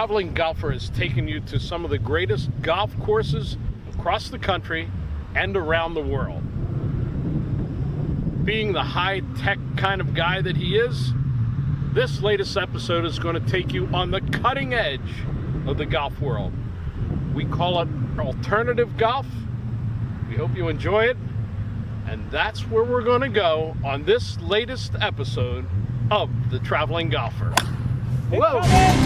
Traveling Golfer has taken you to some of the greatest golf courses across the country and around the world. Being the high-tech kind of guy that he is, this latest episode is going to take you on the cutting edge of the golf world. We call it alternative golf. We hope you enjoy it. And that's where we're going to go on this latest episode of The Traveling Golfer. Whoa!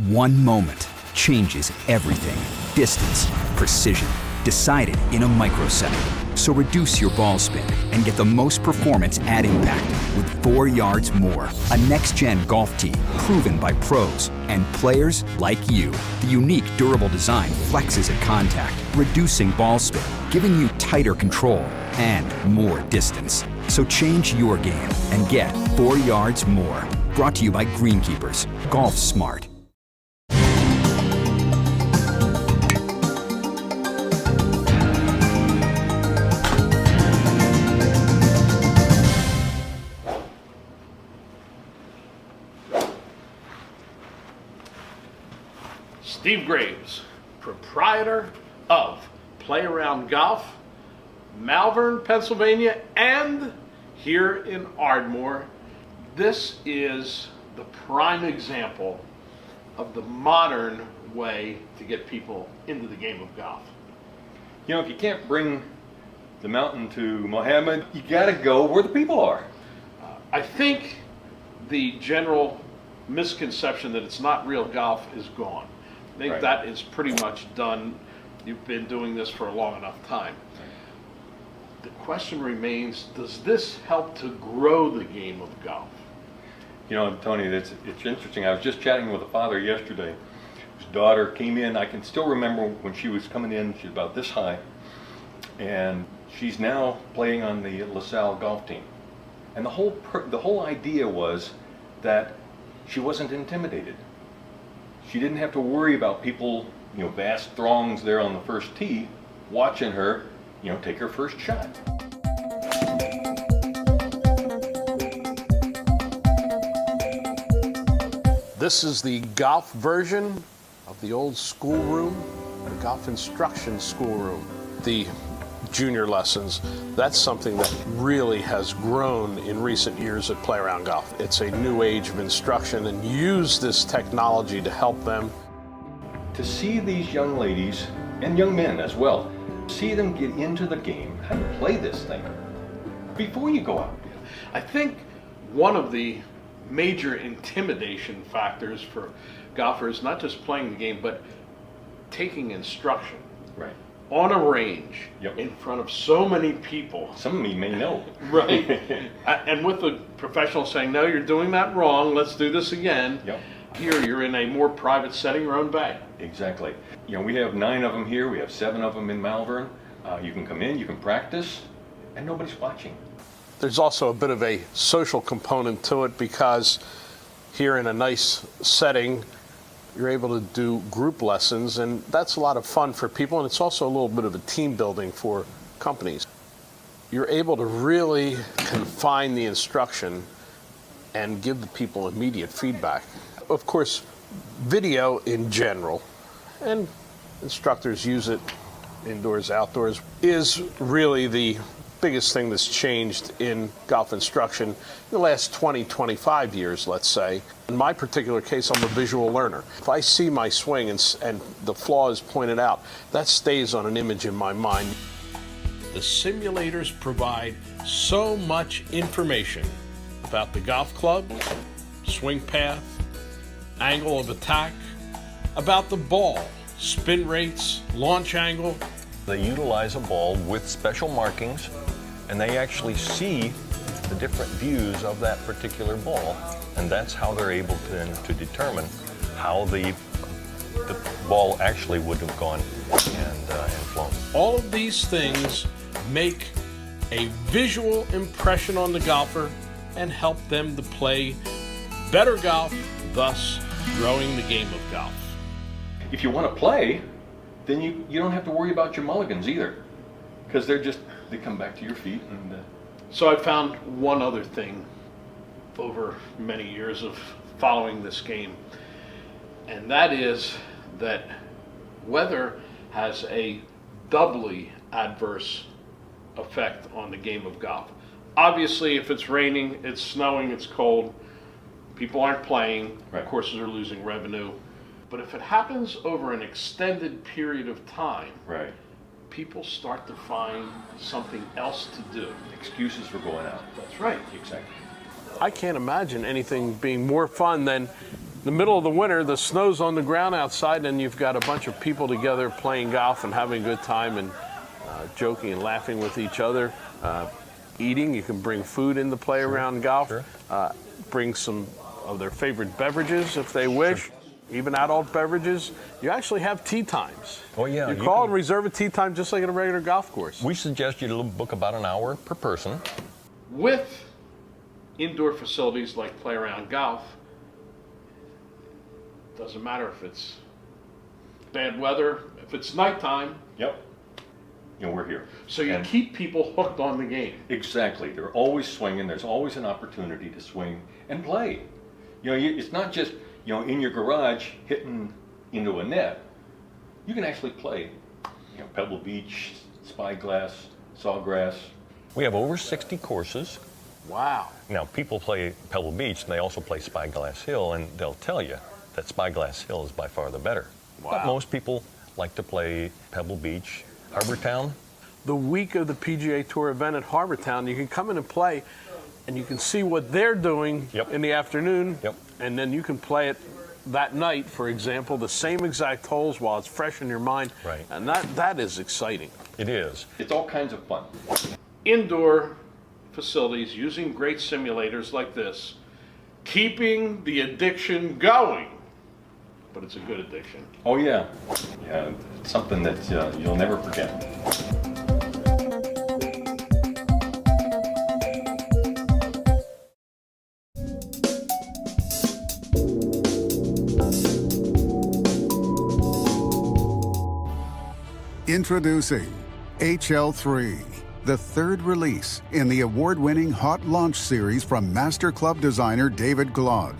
One moment changes everything. Distance, precision, decided in a microsecond. So reduce your ball spin and get the most performance at impact with 4 yards more. A next-gen golf tee proven by pros and players like you. The unique durable design flexes at contact, reducing ball spin, giving you tighter control and more distance. So change your game and get 4 yards more. Brought to you by Greenkeepers. Golf smart. Steve Graves, proprietor of Play Around Golf, Malvern, Pennsylvania, and here in Ardmore. This is the prime example of the modern way to get people into the game of golf. You know, if you can't bring the mountain to Mohammed, you gotta go where the people are. I think the general misconception that it's not real golf is gone. I think Right. that is pretty much done. You've been doing this for a long enough time. The question remains, does this help to grow the game of golf? You know, Tony, it's interesting. I was just chatting with a father yesterday. His daughter came in. I can still remember when she was coming in. She's about this high, and she's now playing on the LaSalle golf team. And the whole idea was that she wasn't intimidated. She didn't have to worry about people, you know, vast throngs there on the first tee watching her, you know, take her first shot. This is the golf version of the old schoolroom, the golf instruction schoolroom. The junior lessons, that's something that really has grown in recent years at Play Around Golf. It's a new age of instruction and use this technology to help them. To see these young ladies, and young men as well, see them get into the game, how to play this thing before you go out. I think one of the major intimidation factors for golfers, not just playing the game, but taking instruction. Right. On a range, Yep. in front of so many people. Some of me may know. Right. And with the professional saying, no, you're doing that wrong, let's do this again. Yep. Here, you're in a more private setting, your own bag. Exactly. You know, we have 9 of them here. We have 7 of them in Malvern. You can come in, you can practice, and nobody's watching. There's also a bit of a social component to it because here in a nice setting, you're able to do group lessons, and that's a lot of fun for people, and it's also a little bit of a team building for companies. You're able to really confine the instruction and give the people immediate feedback. Of course, video in general, and instructors use it indoors, outdoors, is really the biggest thing that's changed in golf instruction in the last 20, 25 years, let's say. In my particular case, I'm a visual learner. If I see my swing and the flaw is pointed out, that stays on an image in my mind. The simulators provide so much information about the golf club, swing path, angle of attack, about the ball, spin rates, launch angle. They utilize a ball with special markings, and they actually see the different views of that particular ball, and that's how they're able to determine how the ball actually would have gone and flown. All of these things make a visual impression on the golfer and help them to play better golf, thus growing the game of golf. If you want to play, then you don't have to worry about your mulligans either, because they're just they come back to your feet. And So I found one other thing over many years of following this game, and that is that weather has a doubly adverse effect on the game of golf. Obviously, if it's raining, it's snowing, it's cold, people aren't playing, Right. courses are losing revenue. But if it happens over an extended period of time, right, people start to find something else to do. excuses for going out. That's right. Exactly. I can't imagine anything being more fun than the middle of the winter, the snow's on the ground outside, and you've got a bunch of people together playing golf and having a good time and joking and laughing with each other. Eating, you can bring food in to play around golf. Sure. Bring some of their favorite beverages if they wish. Even adult beverages. You actually have tea times. Oh, yeah, You you call can- and reserve a tea time just like at a regular golf course. We suggest you book about an hour per person. With indoor facilities like play around golf, doesn't matter if it's bad weather, if it's nighttime, Yep. You know, we're here. so you And- keep people hooked on the game. Exactly. They're always swinging. There's always an opportunity to swing and play. You know, it's not just, you know, in your garage hitting into a net. You can actually play, you know, Pebble Beach, Spyglass, Sawgrass. We have over 60 courses. Wow. Now, people play Pebble Beach, and they also play Spyglass Hill, and they'll tell you that Spyglass Hill is by far the better. But Wow. most people like to play Pebble Beach. Harbortown, The week of the PGA Tour event at Harbortown, you can come in and play, and you can see what they're doing Yep. in the afternoon, Yep. and then you can play it that night, for example, the same exact holes while it's fresh in your mind. Right. And that is exciting. it is. It's all kinds of fun. Indoor facilities using great simulators like this, keeping the addiction going. But it's a good addiction. Oh yeah, yeah. It's something that you'll never forget. Introducing HL3, the third release in the award-winning Hot Launch series from Master Club designer David Glaude.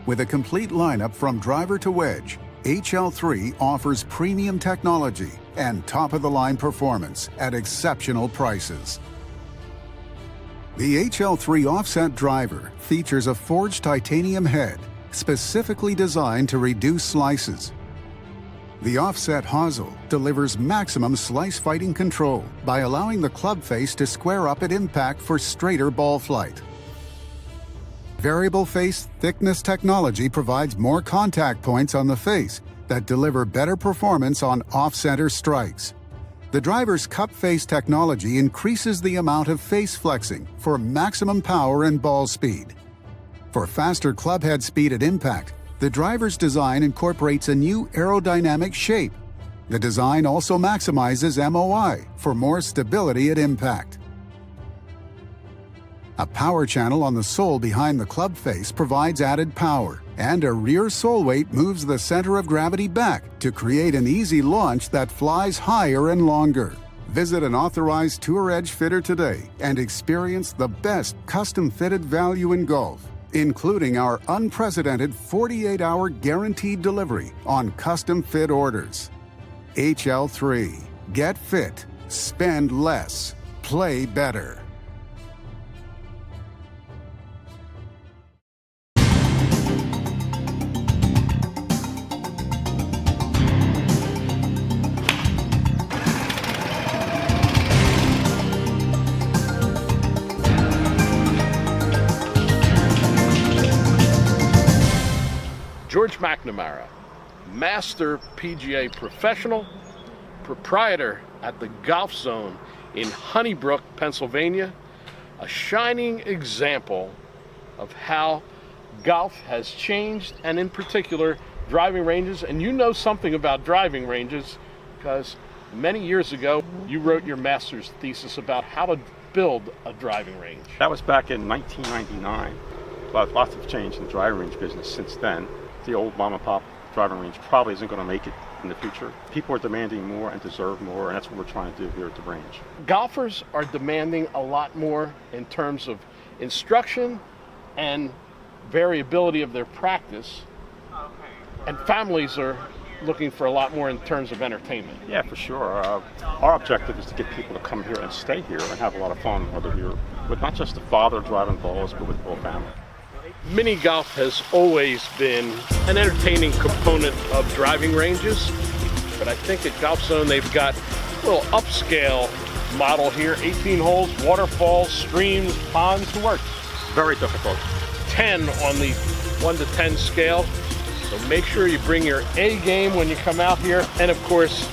With a complete lineup from driver to wedge, HL3 offers premium technology and top-of-the-line performance at exceptional prices. The HL3 offset driver features a forged titanium head specifically designed to reduce slices. The offset hosel delivers maximum slice fighting control by allowing the club face to square up at impact for straighter ball flight. Variable face thickness technology provides more contact points on the face that deliver better performance on off-center strikes. The driver's cup face technology increases the amount of face flexing for maximum power and ball speed. For faster club head speed at impact, the driver's design incorporates a new aerodynamic shape. The design also maximizes MOI for more stability at impact. A power channel on the sole behind the club face provides added power, and a rear sole weight moves the center of gravity back to create an easy launch that flies higher and longer. Visit an authorized Tour Edge fitter today and experience the best custom-fitted value in golf, including our unprecedented 48-hour guaranteed delivery on custom fit orders. HL3. Get fit. Spend less. Play better. George McNamara, master PGA professional, proprietor at the Golf Zone in Honeybrook, Pennsylvania, a shining example of how golf has changed, and in particular, driving ranges. And you know something about driving ranges because many years ago, you wrote your master's thesis about how to build a driving range. That was back in 1999. Lots have changed in the driving range business since then. The old mom and pop driving range probably isn't going to make it in the future. People are demanding more and deserve more, and that's what we're trying to do here at the range. Golfers are demanding a lot more in terms of instruction and variability of their practice, and families are looking for a lot more in terms of entertainment. Yeah, for sure. Our objective is to get people to come here and stay here and have a lot of fun, whether you're with not just the father driving balls, but with the whole family. Mini golf has always been an entertaining component of driving ranges, but I think at Golf Zone they've got a little upscale model here, 18 holes, waterfalls, streams, ponds, who works? Very difficult. 10 on the 1 to 10 scale. So make sure you bring your A game when you come out here. And of course,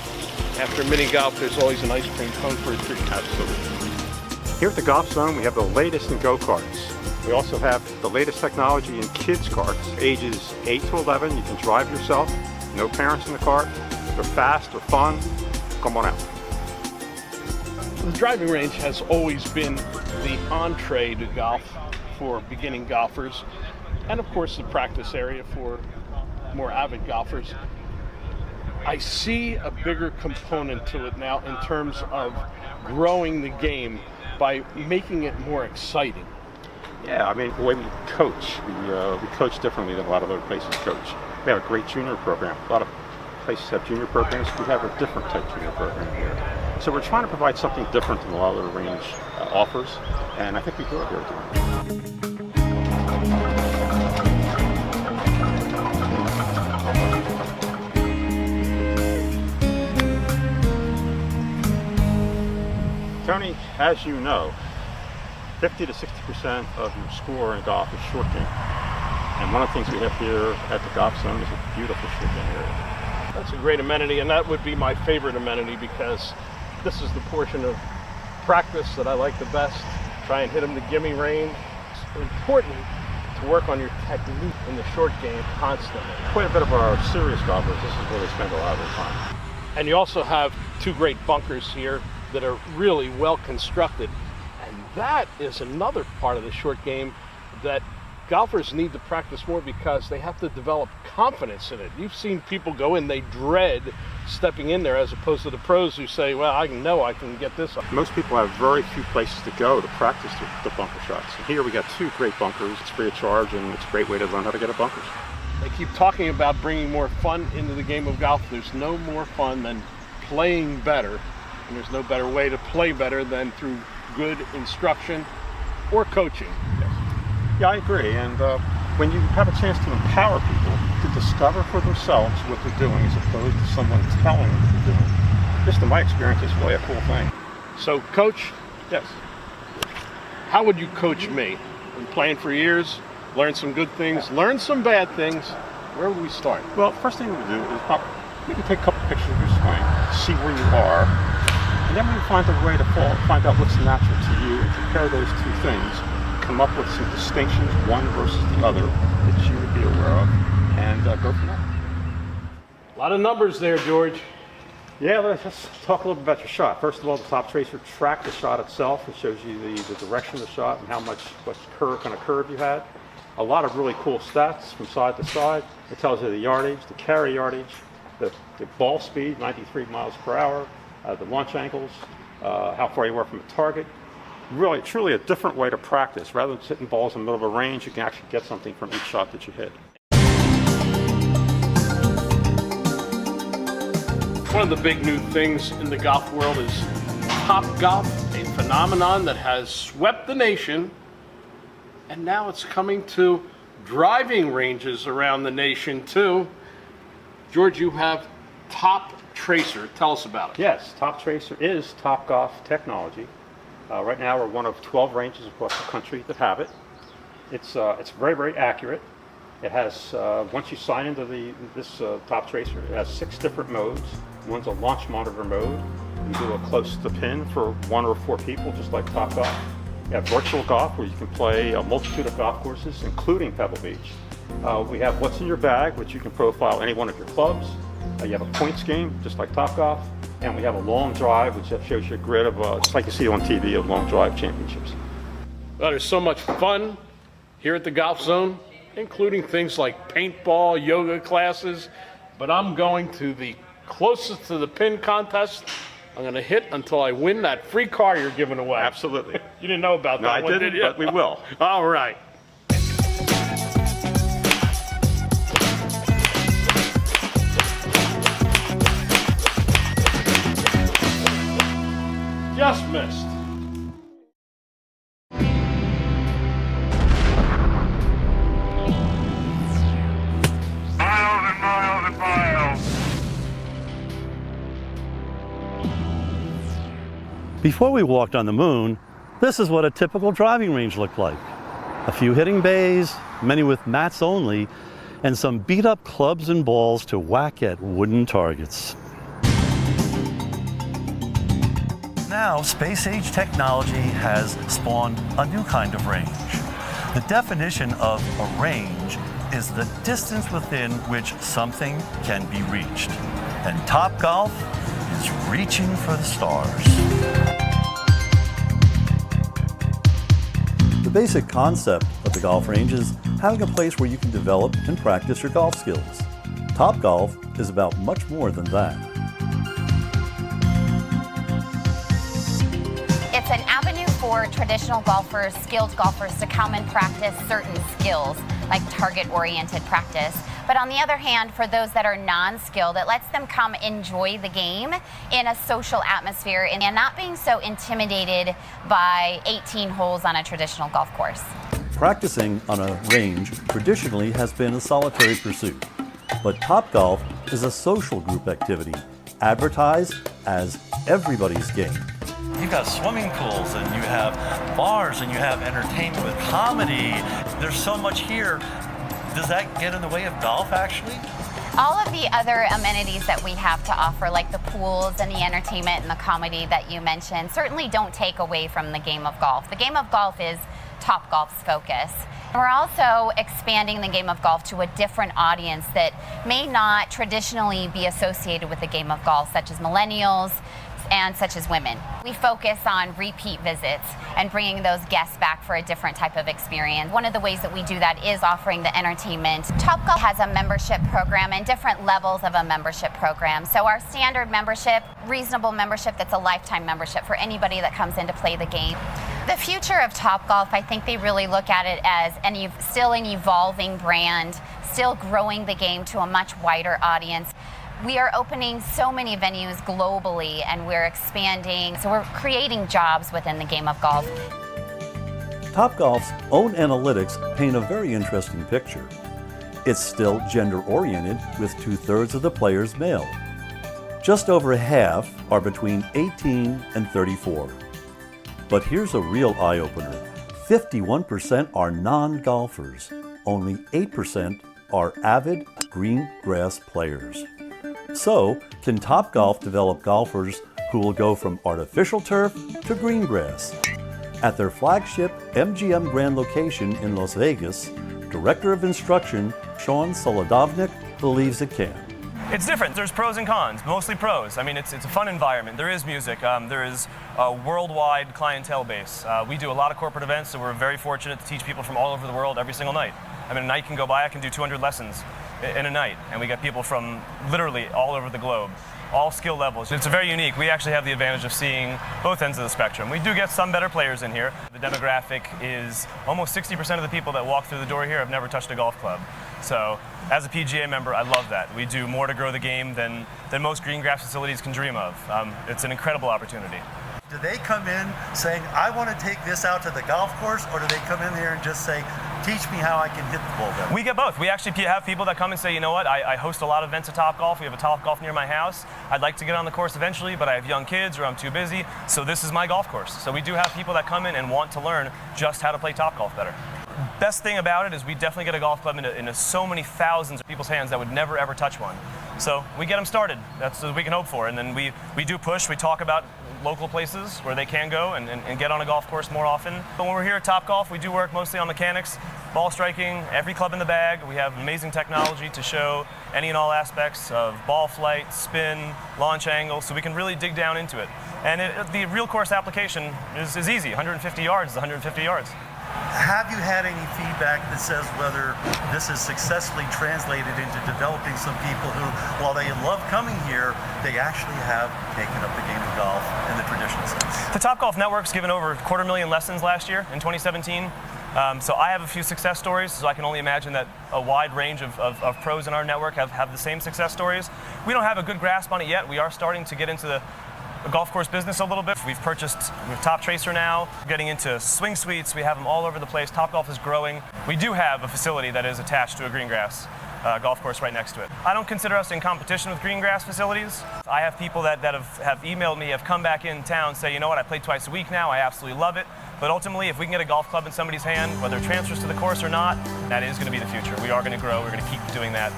after mini golf, there's always an ice cream cone for a treat. Absolutely. Here at the Golf Zone, we have the latest in go-karts. We also have the latest technology in kids' karts, ages 8 to 11. You can drive yourself, no parents in the cart. They're fast, they're fun. Come on out. The driving range has always been the entree to golf for beginning golfers, and of course the practice area for more avid golfers. I see a bigger component to it now in terms of growing the game by making it more exciting. Yeah, I mean, the way we coach, we coach differently than a lot of other places coach. We have a great junior program. A lot of places have junior programs. We have a different type junior program here. So we're trying to provide something different than a lot of the range offers, and I think we do it here at the range. Tony, as you know, 50 to 60% of your score in golf is short game. And one of the things we have here at the Golf Zone is a beautiful short game area. That's a great amenity, and that would be my favorite amenity because this is the portion of practice that I like the best. Try and hit them to gimme range. It's important to work on your technique in the short game constantly. Quite a bit of our serious golfers, this is where they spend a lot of their time. And you also have 2 great bunkers here that are really well constructed. And that is another part of the short game that golfers need to practice more because they have to develop confidence in it. You've seen people go in, they dread stepping in there as opposed to the pros who say, well, I know I can get this up. Most people have very few places to go to practice the bunker shots. And here we got 2 great bunkers. It's free of charge and it's a great way to learn how to get a bunkers. They keep talking about bringing more fun into the game of golf. There's no more fun than playing better. And there's no better way to play better than through good instruction or coaching. Yes. Yeah, I agree. And when you have a chance to empower people to discover for themselves what they're doing as opposed to someone telling them what they're doing, just in my experience, it's really a cool thing. So, Coach, Yes. how would you coach me? Been playing for years, learned some good things, learned some bad things. Where would we start? Well, first thing we do is we can take a couple pictures of your swing, see where you are, and then we find a way to find out what's natural to you and compare those 2 things, come up with some distinctions, one versus the other, that you would be aware of, and go from there. A lot of numbers there, George. Yeah, let's talk a little bit about your shot. First of all, the top tracer tracked the shot itself. It shows you the direction of the shot and what kind of curve you had. A lot of really cool stats from side to side. It tells you the yardage, the carry yardage, the ball speed, 93 miles per hour, the launch angles, how far you were from the target. Really, truly a different way to practice. Rather than hitting balls in the middle of a range, you can actually get something from each shot that you hit. One of the big new things in the golf world is Top Golf, a phenomenon that has swept the nation, and now it's coming to driving ranges around the nation too. George, you have Top Tracer. Tell us about it. Yes, Top Tracer is Top Golf technology. Right now we're one of 12 ranges across the country that have it. It's very, very accurate. It has, once you sign into this Top Tracer, it has 6 different modes. One's a launch monitor mode. You do a close to the pin for 1 or 4 people, just like Top Golf. You have virtual golf, where you can play a multitude of golf courses, including Pebble Beach. We have what's in your bag, which you can profile any one of your clubs. You have a points game, just like Top Golf. And we have a long drive, which shows you a grid of, just like you see on TV, of long drive championships. Well, there's so much fun here at the Golf Zone, including things like paintball, yoga classes, but I'm going to the closest to the pin contest. I'm going to hit until I win that free car you're giving away. Absolutely. You didn't know about that one, did you? But we will. All right. Just missed. Miles and miles and miles. Before we walked on the moon, this is what a typical driving range looked like. A few hitting bays, many with mats only, and some beat-up clubs and balls to whack at wooden targets. Now, space-age technology has spawned a new kind of range. The definition of a range is the distance within which something can be reached. And Topgolf is reaching for the stars. The basic concept of the golf range is having a place where you can develop and practice your golf skills. Topgolf is about much more than that. It's an avenue for traditional golfers, skilled golfers to come and practice certain skills, like target-oriented practice. But on the other hand, for those that are non-skilled, it lets them come enjoy the game in a social atmosphere and not being so intimidated by 18 holes on a traditional golf course. Practicing on a range traditionally has been a solitary pursuit, but Topgolf is a social group activity, advertised as everybody's game. You've got swimming pools, and you have bars, and you have entertainment with comedy. There's so much here. Does that get in the way of golf, actually? All of the other amenities that we have to offer, like the pools and the entertainment and the comedy that you mentioned, certainly don't take away from the game of golf. The game of golf is Topgolf's focus. We're also expanding the game of golf to a different audience that may not traditionally be associated with the game of golf, such as millennials, and such as women. We focus on repeat visits and bringing those guests back for a different type of experience. One of the ways that we do that is offering the entertainment. Topgolf has a membership program and different levels of a membership program. So our standard membership, reasonable membership, that's a lifetime membership for anybody that comes in to play the game. The future of Topgolf, I think they really look at it as still an evolving brand, still growing the game to a much wider audience. We are opening so many venues globally, and we're expanding, so we're creating jobs within the game of golf. Topgolf's own analytics paint a very interesting picture. It's still gender-oriented, with 2/3 of the players male. Just over half are between 18 and 34. But here's a real eye-opener. 51% are non-golfers. Only 8% are avid green grass players. So, can Topgolf develop golfers who will go from artificial turf to green grass? At their flagship MGM Grand location in Las Vegas, Director of Instruction Sean Solodovnik believes it can. It's different. There's pros and cons, mostly pros. I mean, it's a fun environment. There is music. There is a worldwide clientele base. We do a lot of corporate events, so we're very fortunate to teach people from all over the world every single night. I mean, a night can go by, I can do 200 lessons in a night, and we get people from literally all over the globe, all skill levels. It's very unique. We actually have the advantage of seeing both ends of the spectrum. We do get some better players in here. The demographic is almost 60% of the people that walk through the door here have never touched a golf club. So as a PGA member, I love that. We do more to grow the game than most green grass facilities can dream of. It's an incredible opportunity. Do they come in saying, I want to take this out to the golf course, or do they come in here and just say, teach me how I can hit the ball better? We get both. We actually have people that come and say, you know what, I host a lot of events at Topgolf. We have a Topgolf near my house. I'd like to get on the course eventually, but I have young kids or I'm too busy, so this is my golf course. So we do have people that come in and want to learn just how to play Topgolf better. Best thing about it is we definitely get a golf club into so many thousands of people's hands that would never ever touch one. So we get them started. That's what we can hope for. And then we do push. We talk about local places where they can go and get on a golf course more often. But when we're here at Topgolf, we do work mostly on mechanics, ball striking, every club in the bag. We have amazing technology to show any and all aspects of ball flight, spin, launch angle, so we can really dig down into it. And the real course application is easy. 150 yards is 150 yards. Have you had any feedback that says whether this is successfully translated into developing some people who, while they love coming here, they actually have taken up the game of golf in the traditional sense? The Topgolf Network's given over 250,000 lessons last year in 2017. So I have a few success stories, so I can only imagine that a wide range of pros in our network have the same success stories. We don't have a good grasp on it yet. We are starting to get into the golf course business a little bit. We've Top Tracer now, getting into swing suites. We have them all over the place. Topgolf is growing. We do have a facility that is attached to a green grass golf course right next to it. I don't consider us in competition with green grass facilities. I have people that have emailed me, have come back in town, say, you know what, I play twice a week now, I absolutely love it. But ultimately, if we can get a golf club in somebody's hand, whether it transfers to the course or not, that is going to be the future. We are going to grow. We're going to keep doing that.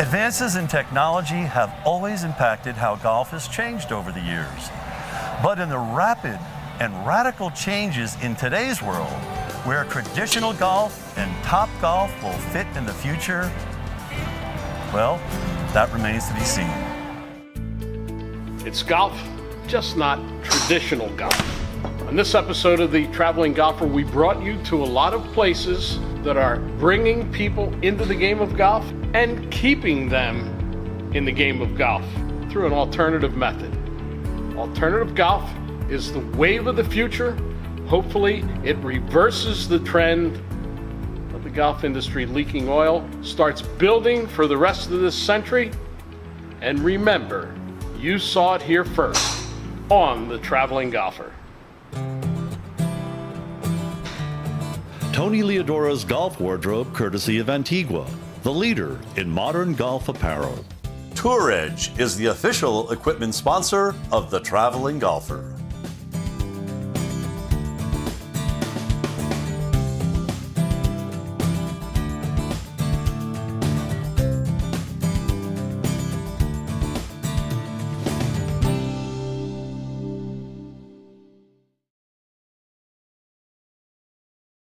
Advances in technology have always impacted how golf has changed over the years. But in the rapid and radical changes in today's world, where traditional golf and top golf will fit in the future, well, that remains to be seen. It's golf, just not traditional golf. On this episode of The Traveling Golfer, we brought you to a lot of places that are bringing people into the game of golf and keeping them in the game of golf through an alternative method. Alternative golf is the wave of the future. Hopefully, it reverses the trend of the golf industry leaking oil, starts building for the rest of this century. And remember, you saw it here first on The Traveling Golfer. Tony Leodora's golf wardrobe, courtesy of Antigua, the leader in modern golf apparel. Tour Edge is the official equipment sponsor of The Traveling Golfer.